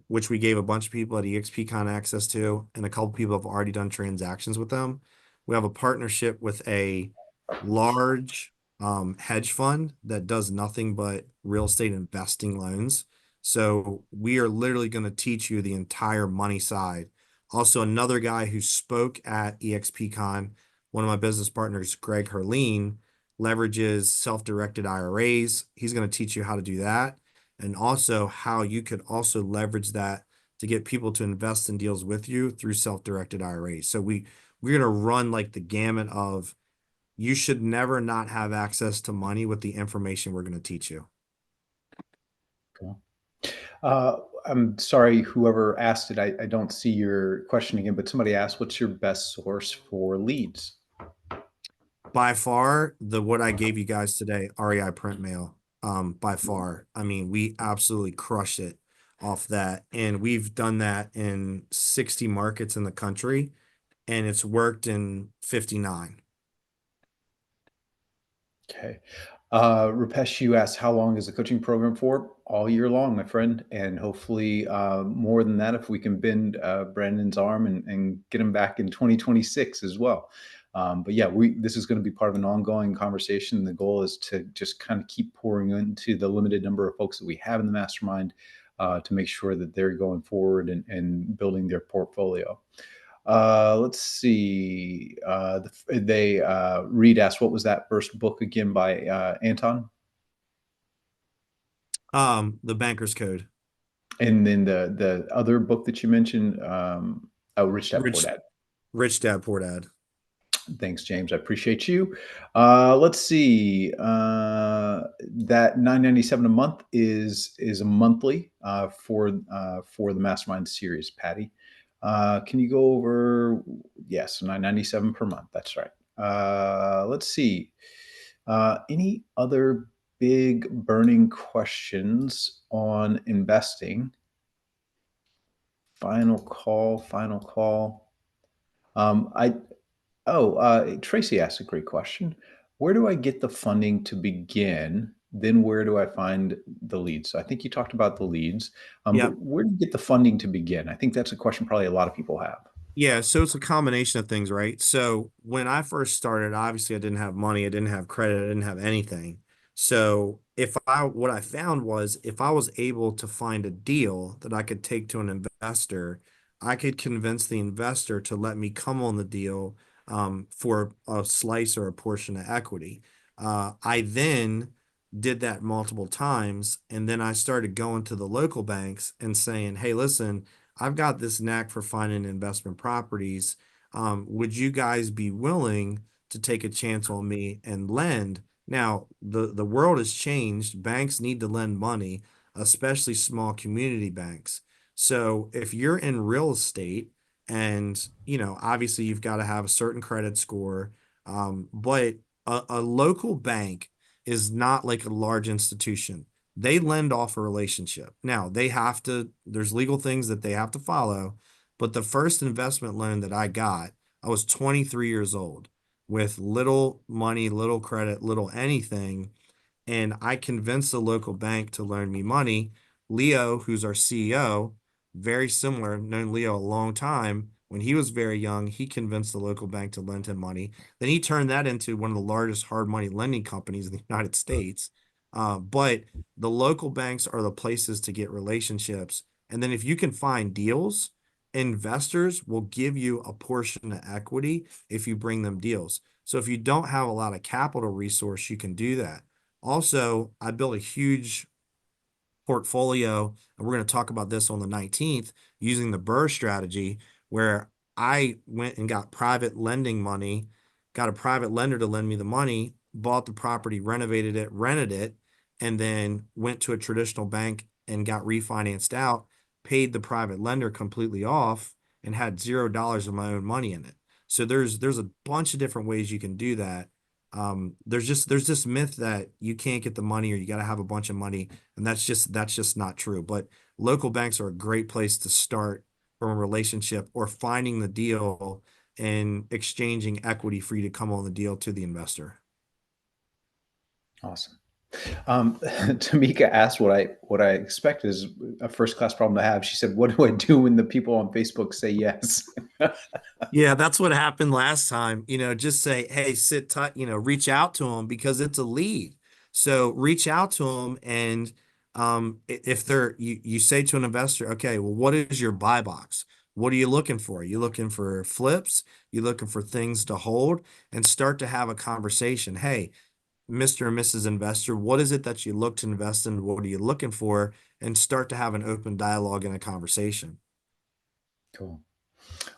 which we gave a bunch of people at EXPCon access to, and a couple people have already done transactions with them. We have a partnership with a large hedge fund that does nothing but real estate investing loans. So we are literally going to teach you the entire money side. Also, another guy who spoke at EXPCon, one of my business partners, Greg Herleen, leverages self-directed IRAs. He's going to teach you how to do that, and also how you could also leverage that to get people to invest in deals with you through self-directed IRAs. So we're going to run like the gamut of you should never not have access to money with the information we're going to teach you. Cool. Uh, I'm sorry, whoever asked it, I don't see your question again, but somebody asked, what's your best source for leads? By far, the what I gave you guys today, REI print mail, by far. I mean, we absolutely crushed it off that. And we've done that in 60 markets in the country, and it's worked in 59. Okay. Rupesh, you asked, how long is the coaching program for? All year long, my friend. And hopefully more than that if we can bend Brandon's arm and get him back in 2026 as well. But yeah, this is going to be part of an ongoing conversation. The goal is to just kind of keep pouring into the limited number of folks that we have in the mastermind to make sure that they're going forward and building their portfolio. Let's see. Reed asked, what was that first book again by Anton? The Banker's Code. And then the other book that you mentioned, oh, Rich Dad Poor Rich Dad. Rich Dad Poor Dad. Thanks, James. I appreciate you. Let's see. That $9.97 a month is a monthly for the Mastermind series, Patty. Can you go over? Yes, $9.97 per month. That's right. Let's see. Any other big burning questions on investing? Final call. Final call. I Oh, Tracy asked a great question. Where do I get the funding to begin? Then where do I find the leads? So I think you talked about the leads, Yeah. but where do you get the funding to begin? I think that's a question probably a lot of people have. Yeah, so it's a combination of things, right? So when I first started, obviously I didn't have money, I didn't have credit, I didn't have anything. So what I found was if I was able to find a deal that I could take to an investor, I could convince the investor to let me come on the deal for a slice or a portion of equity. I then did that multiple times, and then I started going to the local banks and saying, "Hey, listen, I've got this knack for finding investment properties. Would you guys be willing to take a chance on me and lend?" Now, the world has changed. Banks need to lend money, especially small community banks. So if you're in real estate and, obviously you've got to have a certain credit score, but a local bank is not like a large institution. They lend off a relationship. Now, there's legal things that they have to follow, but the first investment loan that I got, I was 23 years old with little money, little credit, little anything, and I convinced the local bank to loan me money. Leo, who's our CEO, very similar, known Leo a long time. When he was very young, he convinced the local bank to lend him money. Then he turned that into one of the largest hard money lending companies in the United States. But the local banks are the places to get relationships. And then if you can find deals, investors will give you a portion of equity if you bring them deals. So if you don't have a lot of capital resource, you can do that. Also, I built a huge portfolio, and we're going to talk about this on the 19th using the Burr strategy, where I went and got private lending money, got a private lender to lend me the money, bought the property, renovated it, rented it, and then went to a traditional bank and got refinanced out, paid the private lender completely off, and had $0 of my own money in it. So there's a bunch of different ways you can do that. There's this myth that you can't get the money or you got to have a bunch of money, and that's just not true. But local banks are a great place to start from a relationship or finding the deal and exchanging equity for you to come on the deal to the investor. Awesome. Tamika asked what I expect is a first class problem to have. She said, "What do I do when the people on Facebook say yes?" Yeah, that's what happened last time. Just say, hey, sit tight, reach out to them because it's a lead. So reach out to them, and if you say to an investor, okay, well, what is your buy box? What are you looking for? Are you looking for flips? You looking for things to hold? And start to have a conversation. Hey, Mr. and Mrs. Investor, what is it that you look to invest in? What are you looking for? And start to have an open dialogue and a conversation. Cool.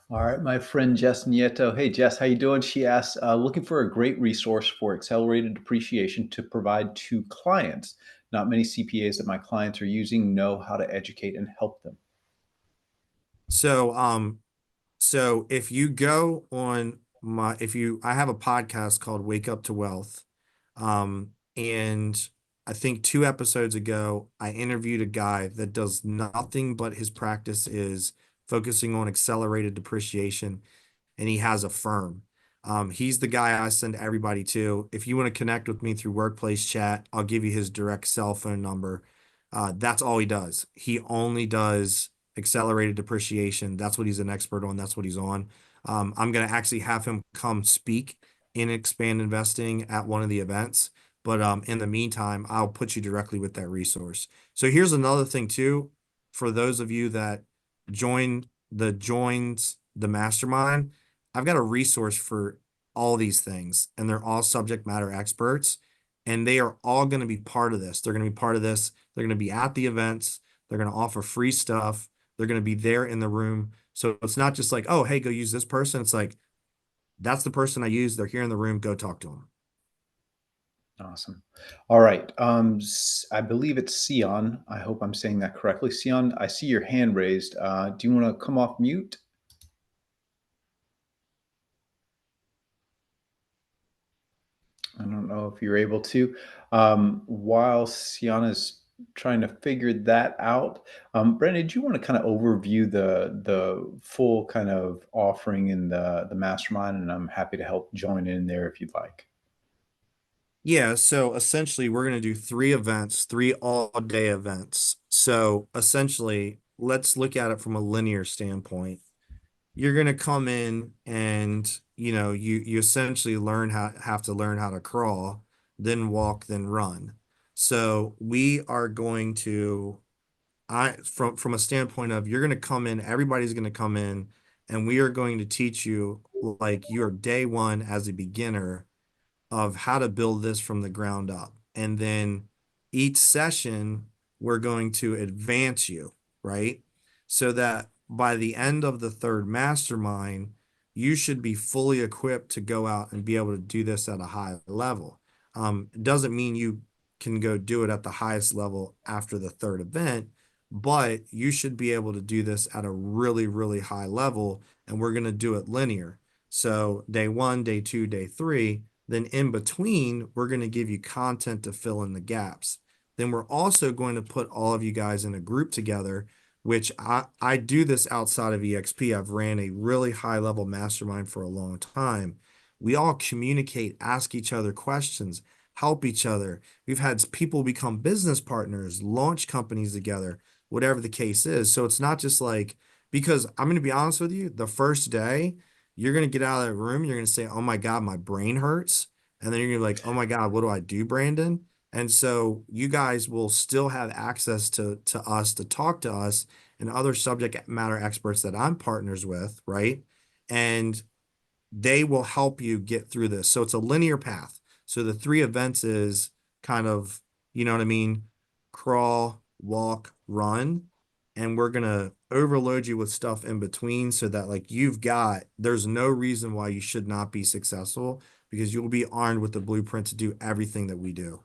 All right, my friend Jess Nieto. Hey, Jess, how you doing? She asked, looking for a great resource for accelerated depreciation to provide to clients. Not many CPAs that my clients are using know how to educate and help them. So, So if you go on I have a podcast called Wake Up to Wealth. And I think 2 episodes ago, I interviewed a guy that does nothing but his practice is focusing on accelerated depreciation, and he has a firm. He's the guy I send everybody to. If you want to connect with me through workplace chat, I'll give you his direct cell phone number. That's all he does. He only does accelerated depreciation. That's what he's an expert on. That's what he's on. I'm going to actually have him come speak in Expand Investing at one of the events. But in the meantime, I'll put you directly with that resource. So here's another thing too, for those of you that joins the mastermind. I've got a resource for all these things, and they're all subject matter experts, and they are all going to be part of this. They're going to be part of this. They're going to be at the events. They're going to offer free stuff. They're going to be there in the room. So it's not just like, oh, hey, go use this person. It's like, that's the person I use. They're here in the room. Go talk to them. Awesome. All right. I believe it's Sion. I hope I'm saying that correctly. Sion, I see your hand raised. Do you want to come off mute? I don't know if you're able to. While Sienna's trying to figure that out, Brandon, do you want to kind of overview the full kind of offering in the mastermind? And I'm happy to help join in there if you'd like. Yeah, so essentially we're going to do 3 events, 3 all-day events. So essentially, let's look at it from a linear standpoint. You're going to come in and, you essentially have to learn how to crawl, then walk, then run. So we are going to from a standpoint of, you're going to come in, everybody's going to come in, and we are going to teach you like your day one as a beginner of how to build this from the ground up. And then each session, we're going to advance you, right? So that by the end of the third mastermind, you should be fully equipped to go out and be able to do this at a high level. It doesn't mean you can go do it at the highest level after the third event, but you should be able to do this at a really, really high level. And we're going to do it linear. So day one, day two, day three, then in between, we're going to give you content to fill in the gaps. Then we're also going to put all of you guys in a group together, which I do this outside of EXP. I've ran a really high level mastermind for a long time. We all communicate, ask each other questions, help each other. We've had people become business partners, launch companies together, whatever the case is. So it's not just like, because I'm going to be honest with you, the first day, you're going to get out of that room, you're going to say, oh my God, my brain hurts. And then you're going to be like, oh my God, what do I do, Brandon? And so you guys will still have access to us, to talk to us and other subject matter experts that I'm partners with, right? And they will help you get through this. So it's a linear path. So the three events is kind of, you know what I mean? Crawl, walk, run. And we're going to overload you with stuff in between so that like there's no reason why you should not be successful because you'll be armed with the blueprint to do everything that we do.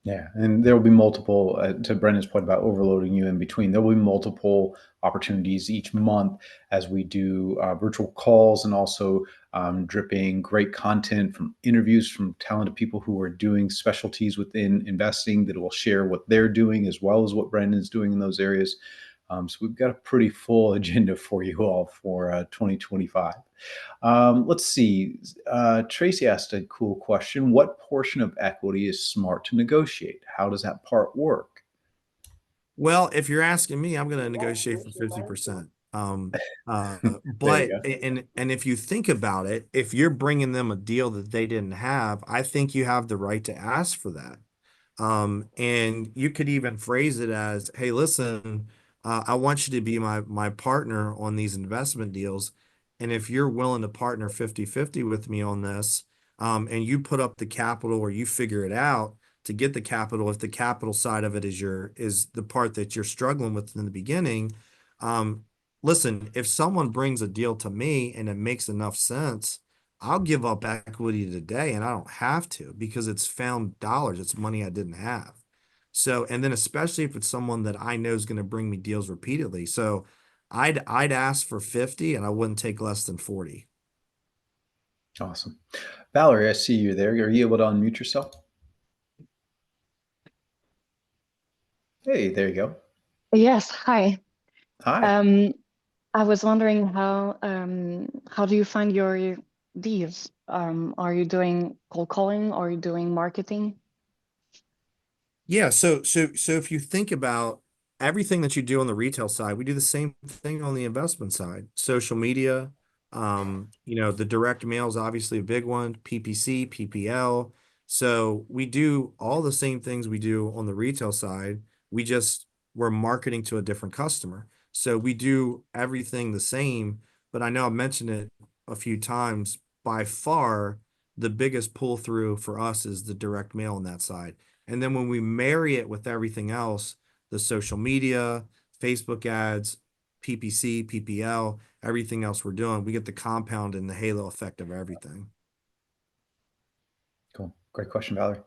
Yeah, and there will be multiple, to Brendan's point about overloading you in between, there will be multiple opportunities each month as we do virtual calls and also dripping great content from interviews from talented people who are doing specialties within investing that will share what they're doing as well as what Brendan's doing in those areas. So we've got a pretty full agenda for you all for 2025. Let's see. Tracy asked a cool question. What portion of equity is smart to negotiate? How does that part work? Well, if you're asking me, I'm going to negotiate for 50%. There you But go. and if you think about it, if you're bringing them a deal that they didn't have, I think you have the right to ask for that. And you could even phrase it as, hey, listen, I want you to be my partner on these investment deals. And if you're willing to partner 50-50 with me on this, and you put up the capital or you figure it out to get the capital, if the capital side of it is the part that you're struggling with in the beginning, um, listen, if someone brings a deal to me and it makes enough sense, I'll give up equity today and I don't have to because it's found dollars. It's money I didn't have. So, and then especially if it's someone that I know is going to bring me deals repeatedly. So I'd ask for 50 and I wouldn't take less than 40. Awesome. Valerie, I see you there. Are you able to unmute yourself? Hey, there you go. Yes, hi. Hi. Um, I was wondering how do you find your deals? Are you doing cold calling or are you doing marketing? Yeah, so if you think about everything that you do on the retail side, we do the same thing on the investment side. Social media, the direct mail is obviously a big one, PPC, PPL. So we do all the same things we do on the retail side. We're marketing to a different customer. So we do everything the same, but I know I've mentioned it a few times. By far, the biggest pull through for us is the direct mail on that side. And then when we marry it with everything else, the social media, Facebook ads, PPC, PPL, everything else we're doing, we get the compound and the halo effect of everything. Cool. Great question, Valerie.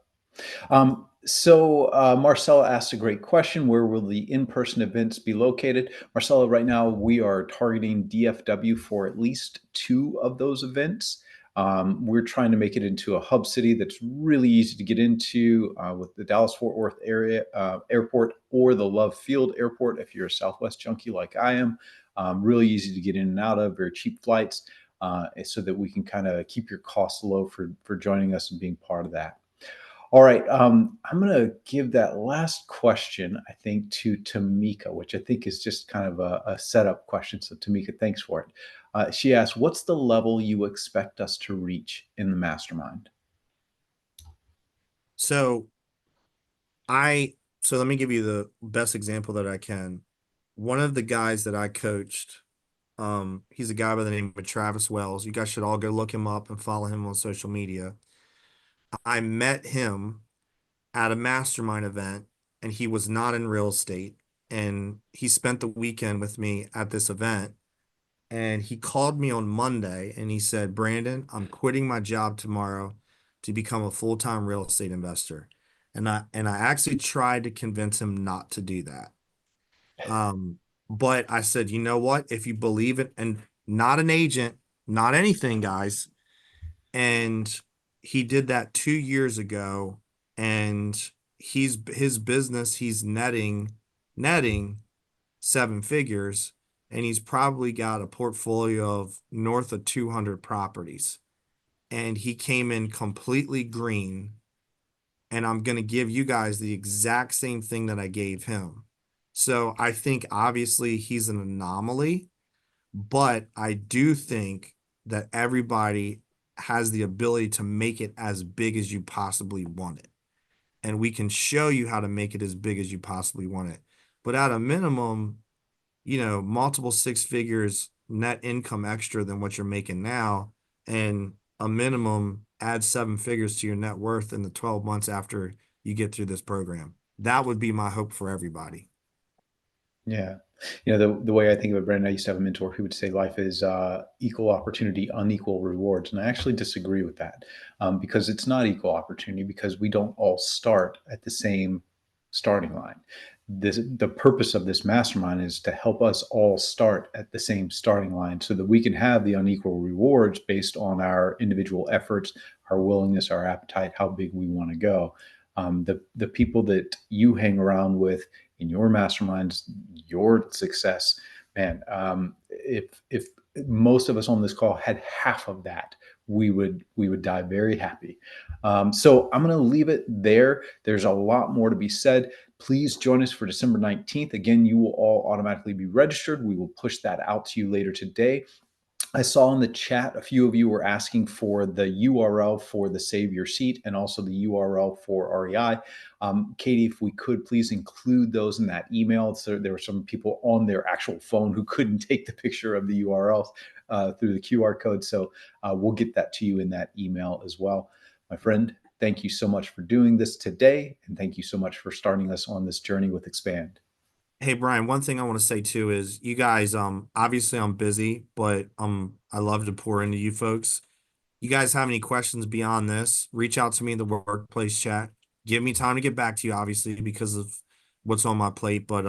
Marcella asked a great question. Where will the in-person events be located? Marcella, right now we are targeting DFW for at least two of those events. We're trying to make it into a hub city that's really easy to get into with the Dallas-Fort Worth area airport or the Love Field Airport if you're a Southwest junkie like I am. Really easy to get in and out of, very cheap flights, so that we can kind of keep your costs low for joining us and being part of that. All right. I'm going to give that last question, I think, to Tamika, which I think is just kind of a setup question. So, Tamika, thanks for it. She asked, what's the level you expect us to reach in the mastermind? So so let me give you the best example that I can. One of the guys that I coached, he's a guy by the name of Travis Wells. You guys should all go look him up and follow him on social media. I met him at a mastermind event and he was not in real estate. And he spent the weekend with me at this event. And he called me on Monday and he said, Brandon, I'm quitting my job tomorrow to become a full-time real estate investor. And I actually tried to convince him not to do that. But I said, you know what? If you believe it, and not an agent, not anything, guys. And he did that 2 years ago, and his business, he's netting seven figures, and he's probably got a portfolio of north of 200 properties. And he came in completely green. And I'm going to give you guys the exact same thing that I gave him. So I think obviously he's an anomaly, but I do think that everybody has the ability to make it as big as you possibly want it. And we can show you how to make it as big as you possibly want it. But at a minimum, multiple six figures net income extra than what you're making now, and a minimum add seven figures to your net worth in the 12 months after you get through this program. That would be my hope for everybody. Yeah. The way I think of it, Brandon, I used to have a mentor who would say life is equal opportunity, unequal rewards. And I actually disagree with that because it's not equal opportunity, because we don't all start at the same starting line. The purpose of this mastermind is to help us all start at the same starting line so that we can have the unequal rewards based on our individual efforts, our willingness, our appetite, how big we want to go. The people that you hang around with in your masterminds, your success, man, if most of us on this call had half of that, we would die very happy. So I'm going to leave it there. There's a lot more to be said. Please join us for December 19th. Again, you will all automatically be registered. We will push that out to you later today. I saw in the chat a few of you were asking for the URL for the Save Your Seat and also the URL for REI. Katie, if we could please include those in that email. So there were some people on their actual phone who couldn't take the picture of the URLs through the QR code. So we'll get that to you in that email as well. My friend, thank you so much for doing this today. And thank you so much for starting us on this journey with eXpand. Hey, Brian, one thing I want to say too is you guys, obviously I'm busy, but I love to pour into you folks. You guys have any questions beyond this, reach out to me in the workplace chat. Give me time to get back to you, obviously, because of what's on my plate. But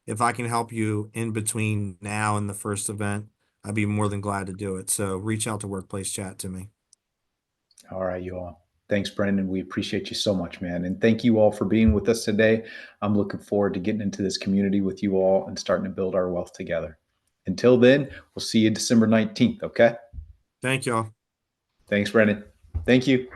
if I can help you in between now and the first event, I'd be more than glad to do it. So reach out to workplace chat to me. All right, you all. Thanks, Brandon. We appreciate you so much, man. And thank you all for being with us today. I'm looking forward to getting into this community with you all and starting to build our wealth together. Until then, we'll see you December 19th, okay? Thank y'all. Thanks, Brandon. Thank you.